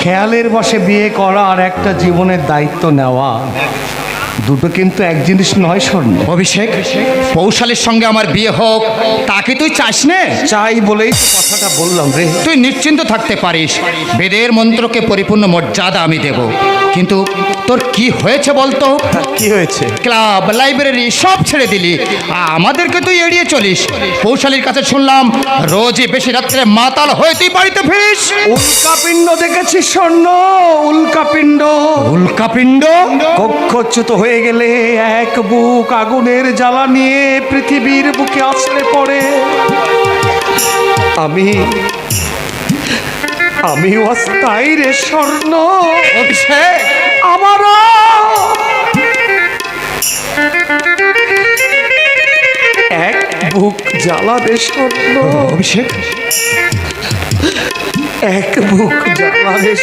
খেয়ালের বশে বিয়ে করা আর একটা জীবনের দায়িত্ব নেওয়া দুটো কিন্তু এক জিনিস নয় স্বর্ণ। অভিষেক, পৌশালীর সঙ্গে আমার বিয়ে হোক, তাকে তুই চাস নে? চাই বলেই তো কথাটা বললাম রে। তুই নিশ্চিন্ত থাকতে পারিস, বেদের মন্ত্রকে পরিপূর্ণ মর্যাদা আমি দেব। কিন্তু তোর কি হয়েছে বলতো? কি হয়েছে? ক্লাব, লাইব্রেরি সব ছেড়ে দিলি, আমাদেরকে তুই এড়িয়ে চলিস। পৌশালীর কাছে শুনলাম রোজই বেশি রাত্রে মাতাল হয়ে তুই বাড়িতে ফিরিস। উল্কাপিণ্ড দেখেছিস স্বর্ণ? উল্কাপিণ্ড। উল্কাপিণ্ড? কক্ষচ্যুত হয়ে গেলে এক বুক আগুনের জ্বালা নিয়ে পৃথিবীর বুকে আছড়ে পড়ে। আমি অস্থায়ী রে স্বর্ণ। অভিষেক, আমারও এক বুক জ্বালা রে স্বর্ণ। অভিষেক, এক বুক জ্বালা রে।